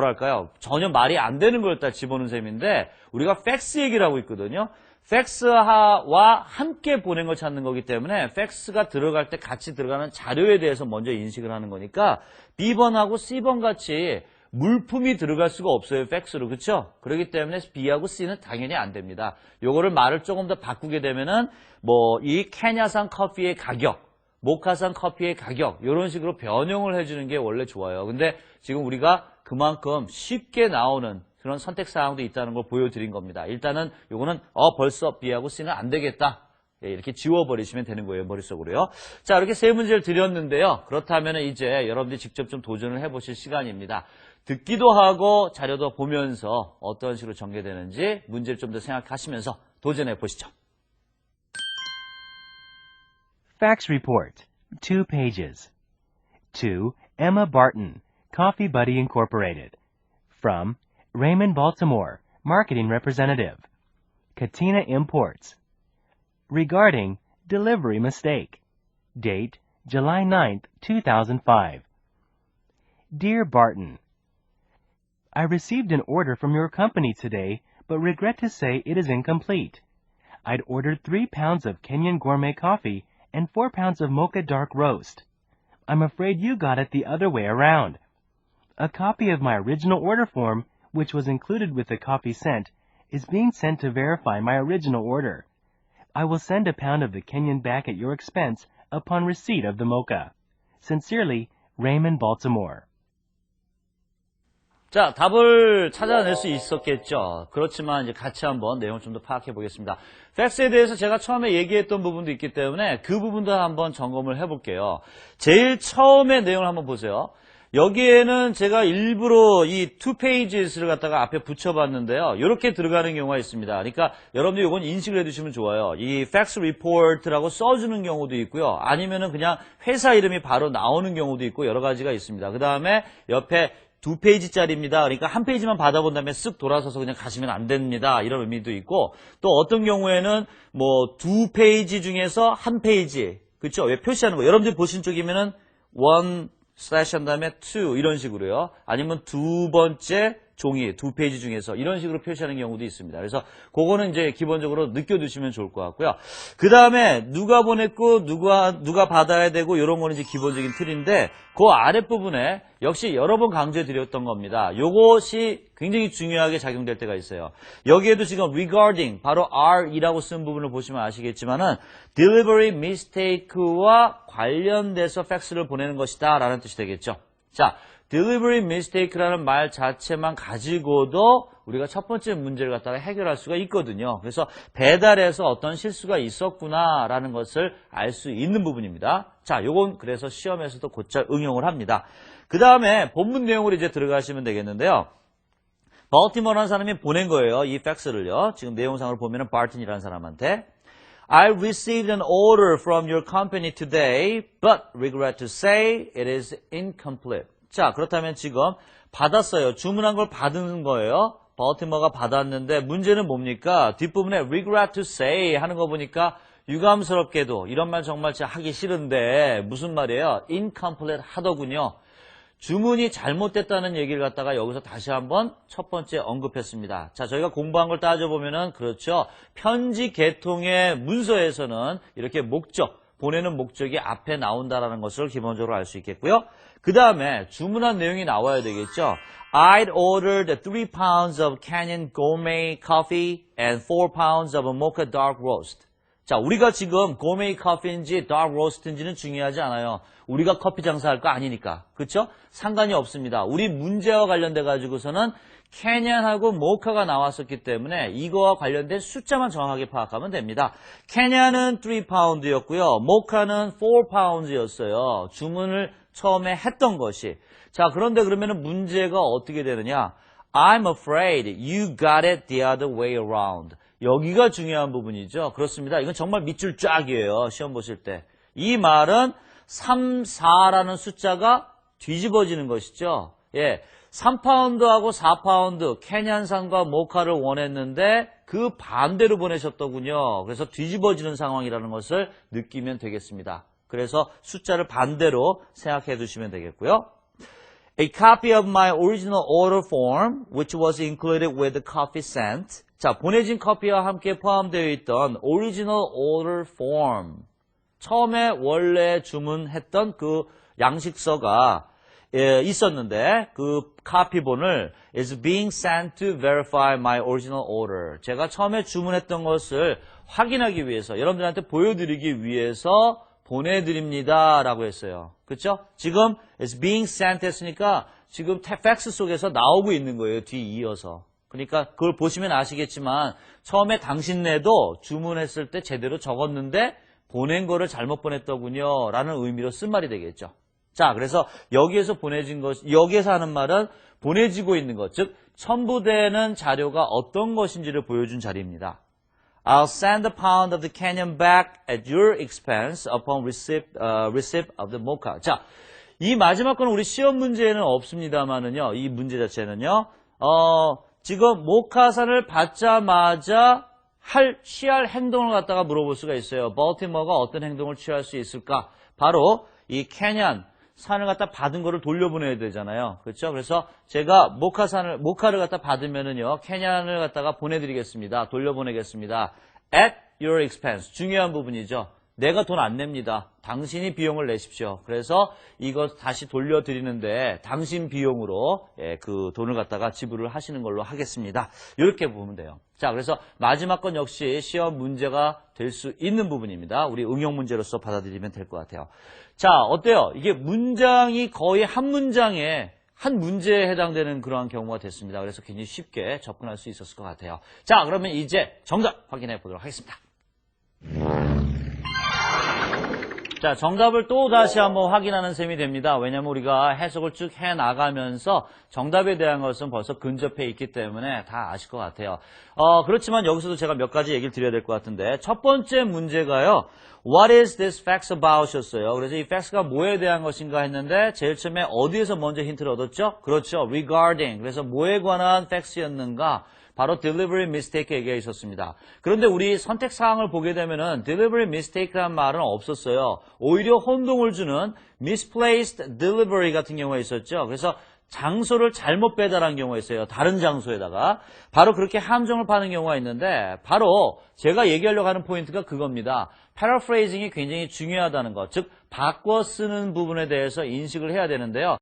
뭐랄까요? 전혀 말이 안 되는 걸 다 집어넣은 셈인데 우리가 팩스 얘기를 하고 있거든요. 팩스와 함께 보낸 걸 찾는 거기 때문에 팩스가 들어갈 때 같이 들어가는 자료에 대해서 먼저 인식을 하는 거니까 B번하고 C번 같이 물품이 들어갈 수가 없어요. 팩스로. 그렇죠? 그렇기 때문에 B하고 C는 당연히 안 됩니다. 요거를 말을 조금 더 바꾸게 되면은 뭐 이 케냐산 커피의 가격, 모카산 커피의 가격 이런 식으로 변형을 해주는 게 원래 좋아요. 근데 지금 우리가 그만큼 쉽게 나오는 그런 선택사항도 있다는 걸 보여드린 겁니다. 일단은 요거는 벌써 B하고 C는 안 되겠다. 이렇게 지워버리시면 되는 거예요. 머릿속으로요. 자, 이렇게 세 문제를 드렸는데요. 그렇다면 이제 여러분들이 직접 좀 도전을 해보실 시간입니다. 듣기도 하고 자료도 보면서 어떤 식으로 전개되는지 문제를 좀 더 생각하시면서 도전해 보시죠. Facts Report, 2 pages. To Emma Barton, Coffee Buddy Incorporated. From Raymond Baltimore, Marketing Representative. Katina Imports. Regarding delivery mistake. Date, July 9th, 2005. Dear Barton, I received an order from your company today, but regret to say it is incomplete. I'd ordered 3 pounds of Kenyan gourmet coffee and 4 pounds of mocha dark roast. I'm afraid you got it the other way around. A copy of my original order form, which was included with the coffee sent, is being sent to verify my original order. I will send a pound of the Kenyan back at your expense upon receipt of the mocha. Sincerely, Raymond Baltimore. 자, 답을 찾아낼 수 있었겠죠. 그렇지만 이제 같이 한번 내용을 좀 더 파악해 보겠습니다. 팩스에 대해서 제가 처음에 얘기했던 부분도 있기 때문에 그 부분도 한번 점검을 해볼게요. 제일 처음에 내용을 한번 보세요. 여기에는 제가 일부러 이 2pages를 갖다가 앞에 붙여봤는데요. 이렇게 들어가는 경우가 있습니다. 그러니까 여러분들 이건 인식을 해두시면 좋아요. 이 Facts Report라고 써주는 경우도 있고요. 아니면은 그냥 회사 이름이 바로 나오는 경우도 있고 여러 가지가 있습니다. 그 다음에 옆에 2페이지짜리입니다. 그러니까 한 페이지만 받아본 다음에 쓱 돌아서서 그냥 가시면 안 됩니다. 이런 의미도 있고 또 어떤 경우에는 뭐 2페이지 중에서 한 페이지 그렇죠? 왜 표시하는 거 여러분들 보신 쪽이면은 1 슬래시 한 다음에 2 이런 식으로요. 아니면 두 번째 종이 2페이지 중에서 이런 식으로 표시하는 경우도 있습니다. 그래서 그거는 이제 기본적으로 느껴두시면 좋을 것 같고요. 그 다음에 누가 보냈고 누가 받아야 되고 이런 거는 이제 기본적인 틀인데 그 아랫부분에 역시 여러 번 강조해 드렸던 겁니다. 요것이 굉장히 중요하게 작용될 때가 있어요. 여기에도 지금 regarding 바로 R이라고 쓴 부분을 보시면 아시겠지만은 delivery mistake와 관련돼서 팩스를 보내는 것이다 라는 뜻이 되겠죠. 자, delivery mistake라는 말 자체만 가지고도 우리가 첫 번째 문제를 갖다가 해결할 수가 있거든요. 그래서 배달에서 어떤 실수가 있었구나라는 것을 알 수 있는 부분입니다. 자, 요건 그래서 시험에서도 곧잘 응용을 합니다. 그 다음에 본문 내용으로 이제 들어가시면 되겠는데요. 발티모어라는 사람이 보낸 거예요. 이 팩스를요. 지금 내용상으로 보면은 바튼이라는 사람한테 I received an order from your company today, but regret to say it is incomplete. 자, 그렇다면 지금 받았어요. 주문한 걸 받은 거예요. 발티모어가 받았는데 문제는 뭡니까? 뒷부분에 regret to say 하는 거 보니까 유감스럽게도 이런 말 정말 제가 하기 싫은데 무슨 말이에요? incomplete 하더군요. 주문이 잘못됐다는 얘기를 갖다가 여기서 다시 한번 첫 번째 언급했습니다. 자, 저희가 공부한 걸 따져보면은 그렇죠. 편지 계통의 문서에서는 이렇게 목적, 보내는 목적이 앞에 나온다라는 것을 기본적으로 알 수 있겠고요. 그 다음에 주문한 내용이 나와야 되겠죠. I'd ordered 3 pounds of Kenyan gourmet coffee and 4 pounds of mocha dark roast. 자, 우리가 지금 고메이 커피인지 dark roast인지는 중요하지 않아요. 우리가 커피 장사할 거 아니니까. 그렇죠? 상관이 없습니다. 우리 문제와 관련돼 가지고서는 캐년하고 모카가 나왔었기 때문에 이거와 관련된 숫자만 정확하게 파악하면 됩니다. 캐년은 3파운드였고요. 모카는 4파운드였어요. 주문을 처음에 했던 것이. 자, 그런데 그러면 문제가 어떻게 되느냐? I'm afraid you got it the other way around. 여기가 중요한 부분이죠. 그렇습니다. 이건 정말 밑줄 쫙이에요. 시험 보실 때. 이 말은 3, 4라는 숫자가 뒤집어지는 것이죠. 예, 3파운드하고 4파운드 캐년산과 모카를 원했는데 그 반대로 보내셨더군요. 그래서 뒤집어지는 상황이라는 것을 느끼면 되겠습니다. 그래서 숫자를 반대로 생각해 두시면 되겠고요. a copy of my original order form, which was included with the coffee sent. 자, 보내진 커피와 함께 포함되어 있던 original order form. 처음에 원래 주문했던 그 양식서가 있었는데 그 카피본을 is being sent to verify my original order. 제가 처음에 주문했던 것을 확인하기 위해서 여러분들한테 보여드리기 위해서 보내드립니다 라고 했어요. 그렇죠? 지금 is being sent 했으니까 지금 팩스 속에서 나오고 있는 거예요. 뒤 이어서. 그러니까 그걸 보시면 아시겠지만 처음에 당신네도 주문했을 때 제대로 적었는데 보낸 거를 잘못 보냈더군요 라는 의미로 쓴 말이 되겠죠. 자, 그래서 여기에서 보내진 것, 여기에서 하는 말은 보내지고 있는 것, 즉 첨부되는 자료가 어떤 것인지를 보여준 자리입니다. I'll send a pound of the canyon back at your expense upon receipt of the mocha. 자, 이 마지막 건 우리 시험 문제에는 없습니다만은요, 이 문제 자체는요, 지금 모카산을 받자마자 취할 행동을 갖다가 물어볼 수가 있어요. baltimore가 어떤 행동을 취할 수 있을까? 바로 이 캐년 산을 갖다 받은 거를 돌려보내야 되잖아요. 그렇죠? 그래서 제가 모카를 갖다 받으면은요, 캐년을 갖다가 보내드리겠습니다. 돌려보내겠습니다. At your expense. 중요한 부분이죠. 내가 돈 안 냅니다. 당신이 비용을 내십시오. 그래서 이거 다시 돌려드리는데 당신 비용으로 그 돈을 갖다가 지불을 하시는 걸로 하겠습니다. 이렇게 보면 돼요. 자, 그래서 마지막 건 역시 시험 문제가 될 수 있는 부분입니다. 우리 응용 문제로서 받아들이면 될 것 같아요. 자, 어때요? 이게 문장이 거의 한 문장에 한 문제에 해당되는 그러한 경우가 됐습니다. 그래서 굉장히 쉽게 접근할 수 있었을 것 같아요. 자, 그러면 이제 정답 확인해 보도록 하겠습니다. 자, 정답을 또 다시 한번 확인하는 셈이 됩니다. 왜냐면 우리가 해석을 쭉 해나가면서 정답에 대한 것은 벌써 근접해 있기 때문에 다 아실 것 같아요. 그렇지만 여기서도 제가 몇 가지 얘기를 드려야 될 것 같은데, 첫 번째 문제가요, What is this fact about? 였어요. 그래서 이 fact가 뭐에 대한 것인가 했는데, 제일 처음에 어디에서 먼저 힌트를 얻었죠? 그렇죠. regarding. 그래서 뭐에 관한 facts였는가? 바로 delivery mistake에 얘기가 있었습니다. 그런데 우리 선택사항을 보게 되면은 delivery mistake라는 말은 없었어요. 오히려 혼동을 주는 misplaced delivery 같은 경우가 있었죠. 그래서 장소를 잘못 배달한 경우가 있어요. 다른 장소에다가. 바로 그렇게 함정을 파는 경우가 있는데, 바로 제가 얘기하려고 하는 포인트가 그겁니다. paraphrasing이 굉장히 중요하다는 것, 즉 바꿔 쓰는 부분에 대해서 인식을 해야 되는데요.